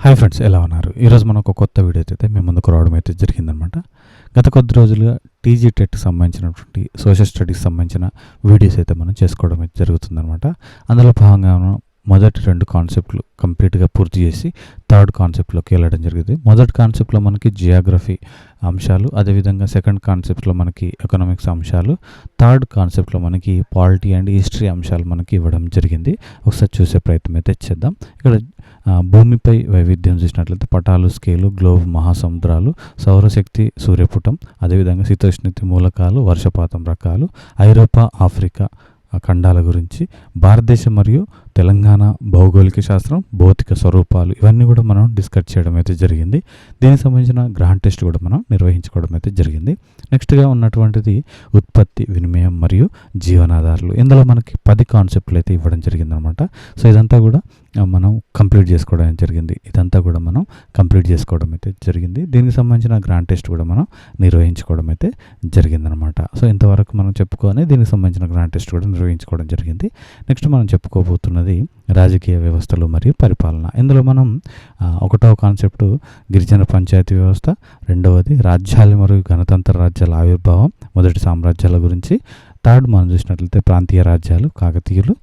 Hi friends, ఎలా ఉన్నారు? ఈరోజు మనం ఒక కొత్త వీడియో అయితే మేము ముందుకు రావడం అయితే జరిగిందనమాట. గత కొద్ది రోజులుగా టీజీ టెట్ సంబంధించినటువంటి సోషల్ స్టడీస్ సంబంధించిన వీడియోస్ అయితే మనం చేసుకోవడం అయితే జరుగుతుందనమాట. అందులో భాగంగా మనం మొదటి 2 కాన్సెప్ట్లు కంప్లీట్గా పూర్తి చేసి థర్డ్ కాన్సెప్ట్లోకి వెళ్ళడం జరిగింది. మొదటి కాన్సెప్ట్లో మనకి జియోగ్రఫీ అంశాలు, అదేవిధంగా సెకండ్ కాన్సెప్ట్లో మనకి ఎకనామిక్స్ అంశాలు, థర్డ్ కాన్సెప్ట్లో మనకి పాలిటీ అండ్ హిస్టరీ అంశాలు మనకి ఇవ్వడం జరిగింది. ఒకసారి చూసే ప్రయత్నం అయితే చేద్దాం. ఇక్కడ భూమిపై వైవిధ్యం చూసినట్లయితే పటాలు, స్కేలు, గ్లోబ్, మహాసముద్రాలు, సౌరశక్తి, సూర్యపుటం, అదేవిధంగా శీతోష్ణితి మూలకాలు, వర్షపాతం రకాలు, ఐరోపా, ఆఫ్రికా ఖండాల గురించి, భారతదేశం మరియు తెలంగాణ భౌగోళిక శాస్త్రం, భౌతిక స్వరూపాలు, ఇవన్నీ కూడా మనం డిస్కస్ చేయడం అయితే జరిగింది. దీనికి సంబంధించిన గ్రాండ్ టెస్ట్ కూడా మనం నిర్వహించుకోవడం అయితే జరిగింది. నెక్స్ట్గా ఉన్నటువంటిది ఉత్పత్తి, వినిమయం మరియు జీవనాధారాలు. ఇందులో మనకి 10 కాన్సెప్ట్లు అయితే ఇవ్వడం జరిగిందనమాట. సో ఇదంతా కూడా మనం కంప్లీట్ చేసుకోవడం జరిగింది. దీనికి సంబంధించిన గ్రాండ్ టెస్ట్ కూడా మనం నిర్వహించుకోవడం అయితే జరిగిందనమాట. సో ఇంతవరకు మనం చెప్పుకొని దీనికి సంబంధించిన గ్రాండ్ టెస్ట్ కూడా నిర్వహించుకోవడం జరిగింది. నెక్స్ట్ మనం చెప్పుకోబోతున్నది రాజకీయ వ్యవస్థలు మరియు పరిపాలన. ఇందులో మనం 1వ కాన్సెప్ట్ గిరిజన పంచాయతీ వ్యవస్థ, 2వది రాజ్యాలు మరియు గణతంత్ర రాజ్యాల ఆవిర్భావం, మొదటి సామ్రాజ్యాల గురించి, థర్డ్ మనం చూసినట్లయితే ప్రాంతీయ రాజ్యాలు, కాకతీయులు,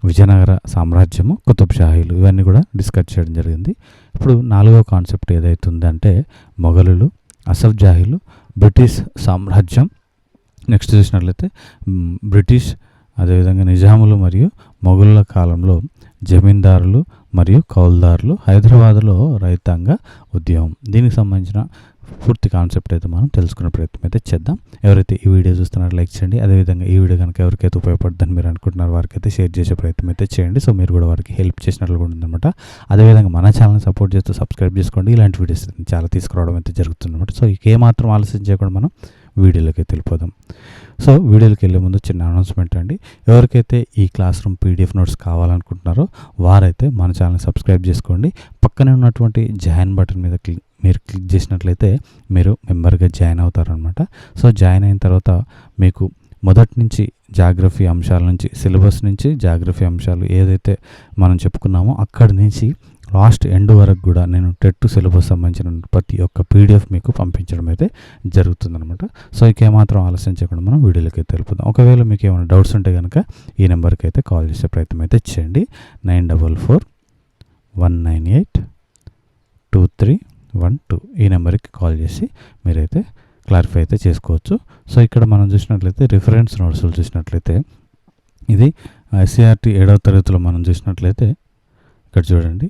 విజయనగర సామ్రాజ్యము, కుతుబ్ షాహీలు, ఇవన్నీ కూడా డిస్కస్ చేయడం జరిగింది. ఇప్పుడు 4వ కాన్సెప్ట్ ఏదైతుందంటే మొఘలులు, అసఫ్ జాహీలు, బ్రిటిష్ సామ్రాజ్యం. నెక్స్ట్ చూసినట్లయితే బ్రిటిష్, అదేవిధంగా నిజాములు మరియు మొఘలుల కాలంలో జమీందారులు మరియు కౌల్దారులు, హైదరాబాదులో రైతాంగ ఉద్యమం. దీనికి సంబంధించిన పూర్తి కాన్సెప్ట్ అయితే మనం తెలుసుకునే ప్రయత్నం అయితే చేద్దాం. ఎవరైతే ఈ వీడియో చూస్తున్నారో లైక్ చేయండి. అదేవిధంగా ఈ వీడియో కనుక ఎవరికైతే ఉపయోగపడుతుందని మీరు అనుకుంటున్నారో వారికి అయితే షేర్ చేసే ప్రయత్నం అయితే చేయండి. సో మీరు కూడా వారికి హెల్ప్ చేసినట్లు కూడా ఉందన్నమాట. అదేవిధంగా మన ఛానల్ని సపోర్ట్ చేస్తూ సబ్స్క్రైబ్ చేసుకోండి. ఇలాంటి వీడియోస్ చాలా తీసుకురావడం అయితే జరుగుతుందన్నమాట. సో ఏమాత్రం ఆలస్యం చేయకుండా మనం వీడియోలోకి వెళ్ళిపోదాం. సో వీడియోకి వెళ్ళే ముందు చిన్న అనౌన్స్మెంట్ అండి. ఎవరికైతే ఈ క్లాస్ రూమ్ పీడిఎఫ్ నోట్స్ కావాలనుకుంటున్నారో వారైతే మన ఛానల్ని సబ్స్క్రైబ్ చేసుకోండి. పక్కనే ఉన్నటువంటి జాయిన్ బటన్ మీద మీరు క్లిక్ చేసినట్లయితే మీరు మెంబర్గా జాయిన్ అవుతారనమాట. సో జాయిన్ అయిన తర్వాత మీకు మొదటి నుంచి జాగ్రఫీ అంశాల నుంచి, సిలబస్ నుంచి జాగ్రఫీ అంశాలు ఏదైతే మనం చెప్పుకున్నామో అక్కడి నుంచి లాస్ట్ ఎండ్ వరకు కూడా నేను టెట్ సిలబస్ సంబంధించిన ప్రతి ఒక్క పీడిఎఫ్ మీకు పంపించడం అయితే జరుగుతుందనమాట. సో ఏమాత్రం ఆలస్యం చేయకుండా మనం వీడియోలోకి అయితే వెళ్ళిపోదాం. ఒకవేళ మీకు ఏమైనా డౌట్స్ ఉంటే కనుక ఈ నెంబర్కి అయితే కాల్ చేసే ప్రయత్నం అయితే చేయండి. 9441982312 ఈ నెంబర్కి కాల్ చేసి మీరైతే క్లారిఫై అయితే చేసుకోవచ్చు. సో ఇక్కడ మనం చూసినట్లయితే రిఫరెన్స్ నోట్స్లు చూసినట్లయితే ఇది ఎస్సీఆర్టీ 7వ తరగతిలో మనం చూసినట్లయితే ఇక్కడ చూడండి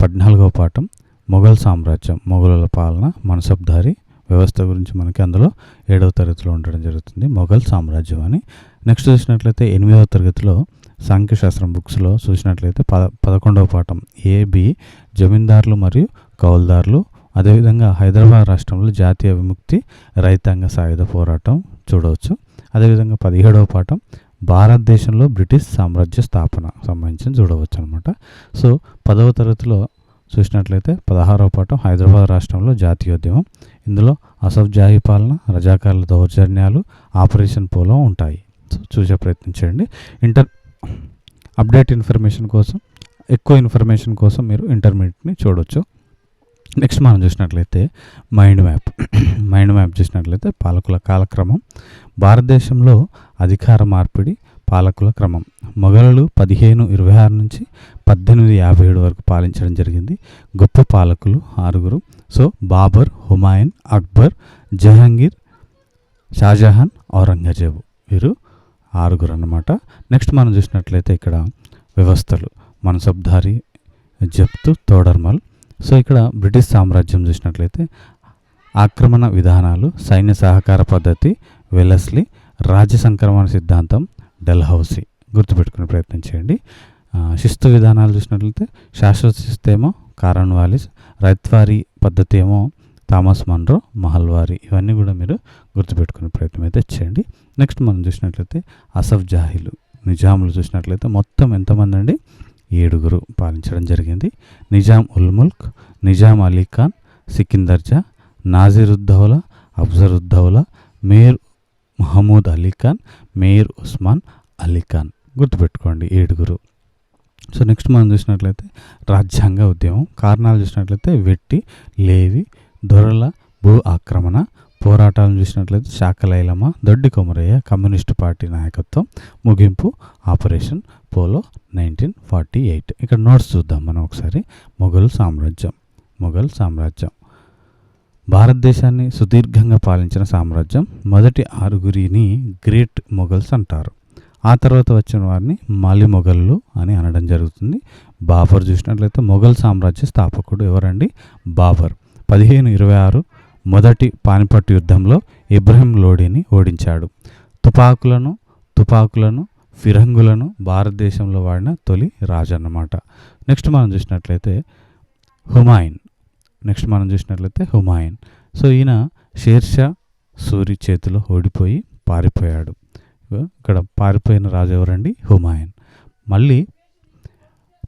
14వ పాఠం మొఘల్ సామ్రాజ్యం, మొఘలుల పాలన, మనసబ్దారీ వ్యవస్థ గురించి మనకి అందులో 7వ తరగతిలో ఉండడం జరుగుతుంది, మొఘల్ సామ్రాజ్యం అని. నెక్స్ట్ చూసినట్లయితే 8వ తరగతిలో సాంఖ్యశాస్త్రం బుక్స్లో చూసినట్లయితే 11వ పాఠం ఏబి జమీందారులు మరియు కౌల్దారులు, అదేవిధంగా హైదరాబాద్ రాష్ట్రంలో జాతీయ విముక్తి రైతాంగ సాయుధ పోరాటం చూడవచ్చు. అదేవిధంగా 17వ పాఠం భారతదేశంలో బ్రిటిష్ సామ్రాజ్య స్థాపన సంబంధించి చూడవచ్చు అనమాట. సో 10వ తరగతిలో చూసినట్లయితే 16వ పాఠం హైదరాబాద్ రాష్ట్రంలో జాతీయోద్యమం, ఇందులో అసఫ్ జాహీ పాలన, రజాకార్ల దౌర్జన్యాలు, ఆపరేషన్ పోలో ఉంటాయి. సో చూసే ప్రయత్నించండి. అప్డేట్ ఇన్ఫర్మేషన్ కోసం, ఎక్కువ ఇన్ఫర్మేషన్ కోసం మీరు ఇంటర్మీడియట్ని చూడవచ్చు. నెక్స్ట్ మనం చూసినట్లయితే మైండ్ మ్యాప్ చూసినట్లయితే పాలకుల కాలక్రమం, భారతదేశంలో అధికార మార్పిడి, పాలకుల క్రమం. మొఘలులు 1526 నుంచి 1857 వరకు పాలించడం జరిగింది. గొప్ప పాలకులు 6. సో బాబర్, హుమాయూన్, అక్బర్, జహాంగీర్, షాజహాన్, ఔరంగజేబు, వీరు 6 అన్నమాట. నెక్స్ట్ మనం చూసినట్లయితే ఇక్కడ వ్యవస్థలు మనసబ్దారీ, జప్తు, తోడర్మల్. సో ఇక్కడ బ్రిటిష్ సామ్రాజ్యం చూసినట్లయితే ఆక్రమణ విధానాలు, సైన్య సహకార పద్ధతి, వెలస్లీ, రాజ్య సంక్రమణ సిద్ధాంతం, డెల్హౌసీ, గుర్తుపెట్టుకునే ప్రయత్నం చేయండి. శిస్తు విధానాలు చూసినట్లయితే శాశ్వత శిస్తు ఏమో కారన్వాలిస్, రైత్వారీ పద్ధతి ఏమో థామస్ మన్రో, మహల్వారీ, ఇవన్నీ కూడా మీరు గుర్తుపెట్టుకునే ప్రయత్నం అయితే చేయండి. నెక్స్ట్ మనం చూసినట్లయితే అసఫ్ జాహీలు, నిజాములు చూసినట్లయితే మొత్తం ఎంతమంది అండి? 7 పాలించడం జరిగింది. నిజాం ఉల్ ముల్క్, నిజాం అలీ ఖాన్, సికిందర్ జా, నాజిరుద్దౌలా, అఫ్జరుద్దౌలా, మీర్ మహమూద్ అలీ ఖాన్, మీర్ ఉస్మాన్ అలీ ఖాన్, గుర్తుపెట్టుకోండి 7. సో నెక్స్ట్ మనం చూసినట్లయితే రాజ్యాంగ ఉద్యమం. కారణాలు చూసినట్లయితే వెట్టి, లేవి, దొరల భూ ఆక్రమణ, పోరాటాలను చూసినట్లయితే శాఖలైలమ్మ, దొడ్డి కొమరయ్య, కమ్యూనిస్టు పార్టీ నాయకత్వం, ముగింపు ఆపరేషన్ పోలో 1948. ఇక్కడ నోట్స్ చూద్దాం మనం ఒకసారి. మొఘల్ సామ్రాజ్యం భారతదేశాన్ని సుదీర్ఘంగా పాలించిన సామ్రాజ్యం. మొదటి 6గురిని గ్రేట్ మొఘల్స్ అంటారు. ఆ తర్వాత వచ్చిన వారిని మాలి మొఘళ్ళు అని అనడం జరుగుతుంది. బాబర్ చూసినట్లయితే మొఘల్ సామ్రాజ్య స్థాపకుడు. ఎవరండి? బాబర్ 1526 మొదటి పానిపట్ యుద్ధంలో ఇబ్రహీం లోడీని ఓడించాడు. తుపాకులను ఫిరంగులను భారతదేశంలో వాడిన తొలి రాజు అన్నమాట. నెక్స్ట్ మనం చూసినట్లయితే హుమాయూన్. సో ఈయన షేర్షా సూరి చేతిలో ఓడిపోయి పారిపోయాడు. ఇక్కడ పారిపోయిన రాజు ఎవరండి? హుమాయూన్. మళ్ళీ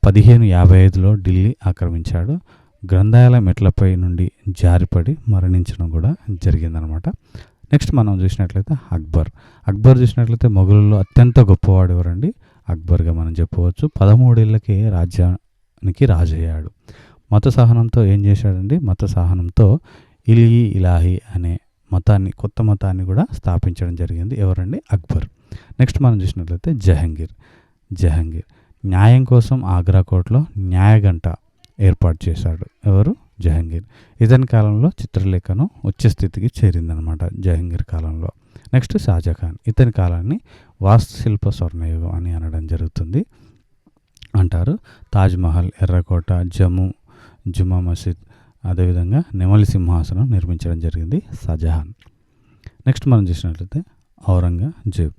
1555లో ఢిల్లీ ఆక్రమించాడు. గ్రంథాలయ మెట్లపై నుండి జారిపడి మరణించడం కూడా జరిగిందనమాట. నెక్స్ట్ మనం చూసినట్లయితే అక్బర్ చూసినట్లయితే మొఘలుల్లో అత్యంత గొప్పవాడు ఎవరండి? అక్బర్గా మనం చెప్పవచ్చు. 13 ఏళ్ళకే రాజ్యానికి రాజయ్యాడు. మత సహనంతో ఏం చేశాడండి? ఇలాహి అనే కొత్త మతాన్ని కూడా స్థాపించడం జరిగింది. ఎవరండి? అక్బర్. నెక్స్ట్ మనం చూసినట్లయితే జహంగీర్. న్యాయం కోసం ఆగ్రా కోర్టులో న్యాయగంట ఏర్పాటు చేశాడు. ఎవరు? జహంగీర్. ఇతని కాలంలో చిత్రలేఖనం ఉచ్చ స్థితికి చేరిందనమాట జహంగీర్ కాలంలో. నెక్స్ట్ షాజహాన్. ఇతని కాలాన్ని వాస్తుశిల్ప స్వర్ణయుగం అని అనడం జరుగుతుంది అంటారు. తాజ్మహల్, ఎర్రకోట, జుమా మసీద్, అదేవిధంగా నెమలి సింహాసనం నిర్మించడం జరిగింది షాజహాన్. నెక్స్ట్ మనం చూసినట్లయితే ఔరంగజేబ్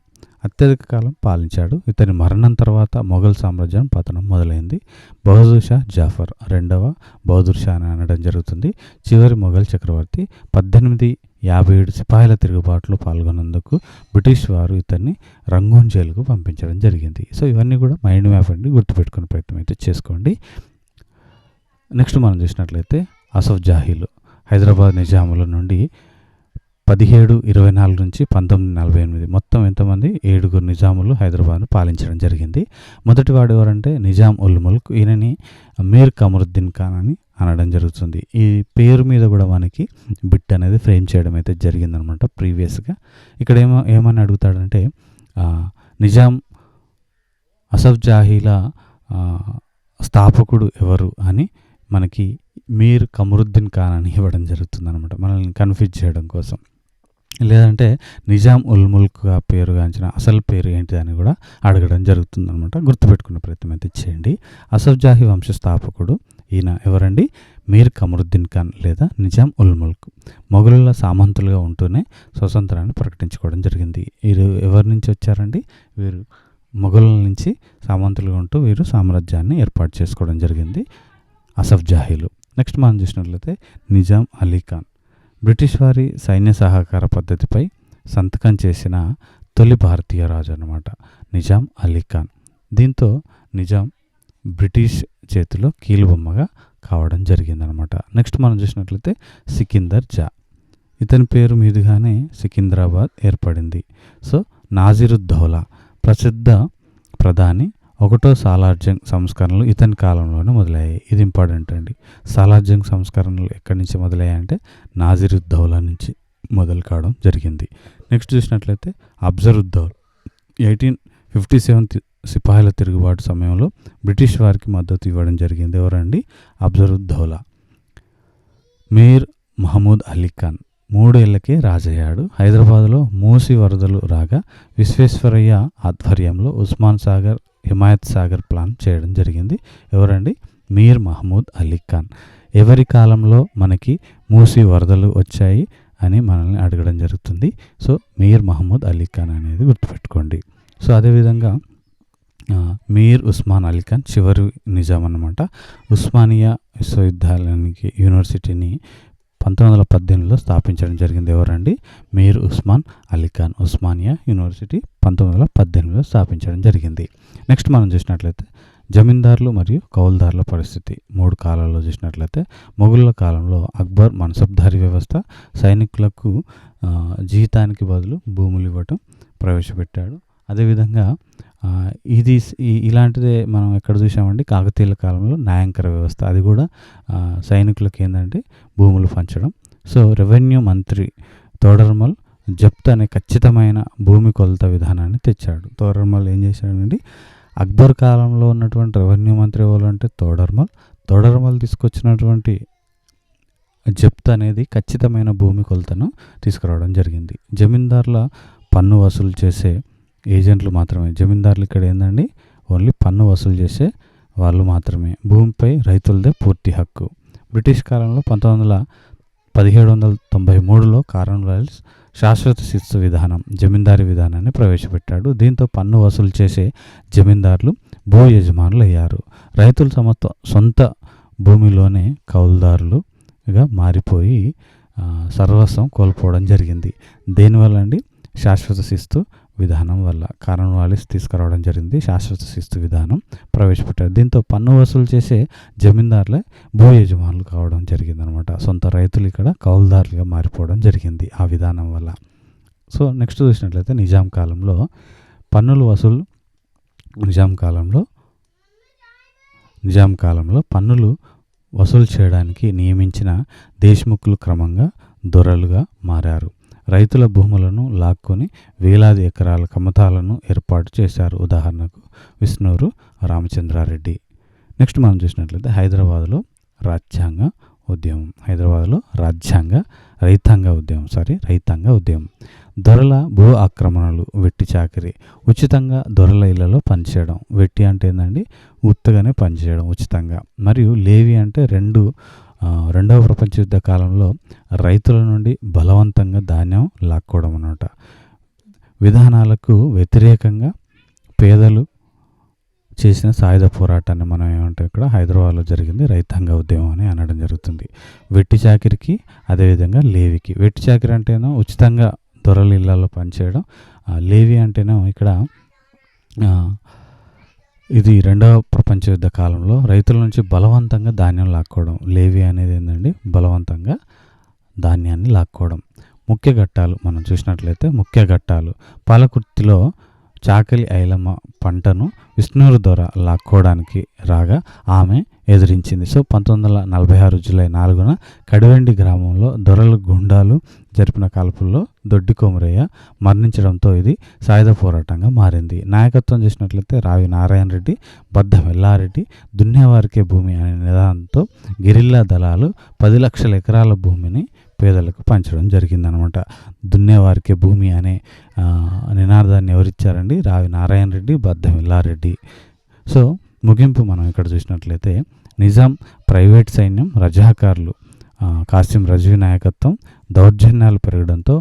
అత్యధిక కాలం పాలించాడు. ఇతని మరణం తర్వాత మొఘల్ సామ్రాజ్యం పతనం మొదలైంది. బహదూర్ షా జాఫర్ రెండవ బహదూర్ షా అని అనడం జరుగుతుంది. చివరి మొఘల్ చక్రవర్తి. 1857 సిపాయిల తిరుగుబాటులో పాల్గొన్నందుకు బ్రిటిష్ వారు ఇతన్ని రంగూన్ జైలుకు పంపించడం జరిగింది. సో ఇవన్నీ కూడా మైండ్ మ్యాప్ అండి, గుర్తుపెట్టుకునే ప్రయత్నం అయితే చేసుకోండి. నెక్స్ట్ మనం చూసినట్లయితే అసఫ్ జాహీలు హైదరాబాద్ నిజాముల నుండి 1724 నుంచి 1948 మొత్తం ఎంతమంది? 7 నిజాములు హైదరాబాద్ను పాలించడం జరిగింది. మొదటివాడు ఎవరంటే నిజాం ఉల్ ముల్క్. ఈయనని మీర్ కమరుద్దీన్ ఖాన్ అని అనడం జరుగుతుంది. ఈ పేరు మీద కూడా మనకి బిట్ అనేది ఫ్రేమ్ చేయడం అయితే జరిగిందనమాట ప్రీవియస్గా. ఇక్కడ ఏమని అడుగుతాడంటే నిజాం అసఫ్ జాహీల స్థాపకుడు ఎవరు అని మనకి మీర్ కమరుద్దీన్ ఖాన్ అని ఇవ్వడం జరుగుతుంది అనమాట, మనల్ని కన్ఫ్యూజ్ చేయడం కోసం. లేదంటే నిజాం ఉల్ ముల్క్గా పేరుగాంచిన అసలు పేరు ఏంటి అని కూడా అడగడం జరుగుతుంది అనమాట. గుర్తుపెట్టుకునే ప్రయత్నం అయితే చేయండి. అసఫ్ జాహీ వంశ స్థాపకుడు ఈయన ఎవరండి? మీర్ కమరుద్దీన్ ఖాన్ లేదా నిజాం ఉల్ ముల్క్. మొఘలుల సామంతులుగా ఉంటూనే స్వతంత్రాన్ని ప్రకటించుకోవడం జరిగింది. వీరు ఎవరి నుంచి వచ్చారండి? వీరు మొఘలుల నుంచి సామంతులుగా ఉంటూ వీరు సామ్రాజ్యాన్ని ఏర్పాటు చేసుకోవడం జరిగింది అసఫ్ జాహీలు. నెక్స్ట్ మనం చూసినట్లయితే నిజాం అలీ ఖాన్. బ్రిటిష్ వారి సైన్య సహకార పద్ధతిపై సంతకం చేసిన తొలి భారతీయ రాజు అన్నమాట నిజాం అలీ ఖాన్. దీంతో నిజాం బ్రిటిష్ చేతిలో కీలుబొమ్మగా కావడం జరిగిందనమాట. నెక్స్ట్ మనం చూసినట్లయితే సికిందర్ జా. ఇతని పేరు మీదుగానే సికింద్రాబాద్ ఏర్పడింది. సో నాజిరుద్దౌలా ప్రసిద్ధ ప్రధాని. 1వ సాలార్ జంగ్ సంస్కరణలు ఇతని కాలంలోనే మొదలయ్యాయి. ఇది ఇంపార్టెంట్ అండి. సాలార్ జంగ్ సంస్కరణలు ఎక్కడి నుంచి మొదలయ్యాయంటే నాజిరుద్దౌలా నుంచి మొదలు కావడం జరిగింది. నెక్స్ట్ చూసినట్లయితే అఫ్జరుద్దౌలా 1857 సిపాయిల తిరుగుబాటు సమయంలో బ్రిటిష్ వారికి మద్దతు ఇవ్వడం జరిగింది. ఎవరండి? అఫ్జరుద్దౌలా. మీర్ మహమూద్ అలీ ఖాన్ 3 ఏళ్లకే రాజయ్యాడు. హైదరాబాద్లో మూసి వరదలు రాగా విశ్వేశ్వరయ్య ఆధ్వర్యంలో ఉస్మాన్ సాగర్, హిమాయత్ సాగర్ ప్లాన్ చేయడం జరిగింది. ఎవరండి? మీర్ మహమూద్ అలీ ఖాన్. ఎవరి కాలంలో మనకి మూసి వరదలు వచ్చాయి అని మనల్ని అడగడం జరుగుతుంది. సో మీర్ మహమూద్ అలీ ఖాన్ అనేది గుర్తుపెట్టుకోండి. సో అదేవిధంగా మీర్ ఉస్మాన్ అలీ ఖాన్ చివరి నిజాం అన్నమాట. ఉస్మానియా విశ్వవిద్యాలయానికి యూనివర్సిటీని 1918లో స్థాపించడం జరిగింది. ఎవరండి? మీర్ ఉస్మాన్ అలీ ఖాన్. ఉస్మానియా యూనివర్సిటీ 1918లో స్థాపించడం జరిగింది. నెక్స్ట్ మనం చూసినట్లయితే జమీందారులు మరియు కౌల్దారుల పరిస్థితి 3 కాలాల్లో చూసినట్లయితే మొఘలుల కాలంలో అక్బర్ మన్సబ్దారీ వ్యవస్థ, సైనికులకు జీతానికి బదులు భూములు ఇవ్వటం ప్రవేశపెట్టాడు. అదేవిధంగా ఇది ఇలాంటిదే మనం ఎక్కడ చూసామండి, కాకతీయుల కాలంలో న్యాయాంకర వ్యవస్థ. అది కూడా సైనికులకి ఏంటంటే భూములు పంచడం. సో రెవెన్యూ మంత్రి తోడర్మల్ జప్తు అనే ఖచ్చితమైన భూమి కొలత విధానాన్ని తెచ్చాడు. తోడర్మల్ ఏం చేశాడండి, అక్బర్ కాలంలో ఉన్నటువంటి రెవెన్యూ మంత్రి ఎవరు అంటే తోడర్మల్ తీసుకొచ్చినటువంటి జప్తు అనేది ఖచ్చితమైన భూమి కొలతను తీసుకురావడం జరిగింది. జమీందారుల పన్ను వసూలు చేసే ఏజెంట్లు మాత్రమే. జమీందారులు ఇక్కడ ఏందండి, ఓన్లీ పన్ను వసూలు చేసే వాళ్ళు మాత్రమే. భూమిపై రైతులదే పూర్తి హక్కు. బ్రిటిష్ కాలంలో 1793లో కార్న్వాలిస్ శాశ్వత శిస్తు విధానం, జమీందారీ విధానాన్ని ప్రవేశపెట్టాడు. దీంతో పన్ను వసూలు చేసే జమీందారులు భూ యజమానులు అయ్యారు. రైతులు తమ సొంత భూమిలోనే కౌలుదారులుగా మారిపోయి సర్వస్వం కోల్పోవడం జరిగింది. దేనివల్ల అండి, శాశ్వత శిస్తు విధానం వల్ల. కార్న్వాలిస్ తీసుకురావడం జరిగింది, శాశ్వత శిస్తు విధానం ప్రవేశపెట్టారు. దీంతో పన్ను వసూలు చేసే జమీందారులే భూ యజమానులు కావడం జరిగిందనమాట. సొంత రైతులు ఇక్కడ కౌలుదారులుగా మారిపోవడం జరిగింది ఆ విధానం వల్ల. సో నెక్స్ట్ చూసినట్లయితే నిజాం కాలంలో పన్నులు వసూలు చేయడానికి నియమించిన దేశ్ముఖ్లు క్రమంగా దొరలుగా మారారు. రైతుల భూములను లాక్కొని వేలాది ఎకరాల కమతాలను ఏర్పాటు చేశారు. ఉదాహరణకు విష్ణూరు రామచంద్రారెడ్డి. నెక్స్ట్ మనం చూసినట్లయితే హైదరాబాద్లో రైతాంగ ఉద్యమం. దొరల భూ ఆక్రమణలు, వెట్టి చాకిరి, ఉచితంగా దొరల ఇళ్లలో పనిచేయడం. వెట్టి అంటే ఏంటండి, ఉత్తగానే పనిచేయడం ఉచితంగా. మరియు లేవి అంటే రెండవ ప్రపంచ యుద్ధ కాలంలో రైతుల నుండి బలవంతంగా ధాన్యం లాక్కోవడం అన్నమాట. విధానాలకు వ్యతిరేకంగా పేదలు చేసిన సాయుధ పోరాటాన్ని మనం ఏమంటాం, ఇక్కడ హైదరాబాద్లో జరిగింది రైతాంగ ఉద్యమం అని అనడం జరుగుతుంది. వెట్టి చాకిరికి, అదేవిధంగా లేవికి. వెట్టి చాకిరి అంటేనో ఉచితంగా దొరల ఇళ్లలో పనిచేయడం. లేవి అంటేనో ఇక్కడ ఇది రెండవ ప్రపంచ యుద్ధ కాలంలో రైతుల నుంచి బలవంతంగా ధాన్యం లాక్కోవడం. లేవి అనేది ఏంటండి, బలవంతంగా ధాన్యాన్ని లాక్కోవడం. ముఖ్య ఘట్టాలు మనం చూసినట్లయితే పాలకుర్తిలో చాకలి ఐలమ్మ పంటను విష్ణూరు దొర లాక్కోవడానికి రాగా ఆమె ఎదిరించింది. సో 1946 జూలై 4న కడివెండి గ్రామంలో దొరల గుండాలు జరిపిన కాల్పుల్లో దొడ్డి కొమరయ్య మరణించడంతో ఇది సాయుధ పోరాటంగా మారింది. నాయకత్వం చేసినట్లయితే రావి నారాయణ రెడ్డి, బద్దం ఎల్లారెడ్డి. దున్నేవారికే భూమి అనే నిదానంతో గెరిల్లా దళాలు 10 లక్షల ఎకరాల భూమిని పేదలకు పంచడం జరిగిందనమాట. దున్నేవారికే భూమి అనే నినాదాన్ని ఎవరిచ్చారండి, రావి నారాయణ రెడ్డి, బద్దం ఎల్లారెడ్డి. సో ముగింపు మనం ఇక్కడ చూసినట్లయితే నిజాం ప్రైవేట్ సైన్యం, రజాకార్లు, కాసిం రజ్వీ నాయకత్వం, దౌర్జన్యాలు పెరగడంతో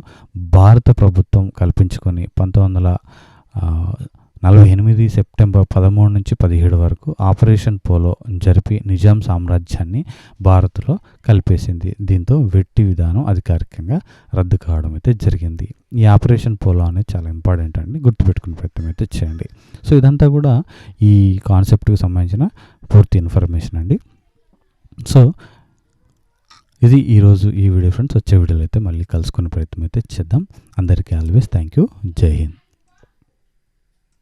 భారత ప్రభుత్వం కల్పించుకొని 1948 సెప్టెంబర్ 13 నుంచి 17 వరకు ఆపరేషన్ పోలో జరిపి నిజాం సామ్రాజ్యాన్ని భారత్లో కలిపేసింది. దీంతో వెట్టి విధానం అధికారికంగా రద్దు కావడం అయితే జరిగింది. ఈ ఆపరేషన్ పోలో అనేది చాలా ఇంపార్టెంట్ అండి, గుర్తుపెట్టుకునే ప్రయత్నం అయితే చేయండి. సో ఇదంతా కూడా ఈ కాన్సెప్ట్కి సంబంధించిన పూర్తి ఇన్ఫర్మేషన్ అండి. సో ఇది ఈరోజు ఈ వీడియో ఫ్రెండ్స్. వచ్చే వీడియోలో అయితే మళ్ళీ కలుసుకునే ప్రయత్నం అయితే చేద్దాం. అందరికీ ఆల్వేస్ థ్యాంక్ యూ. జై హింద్.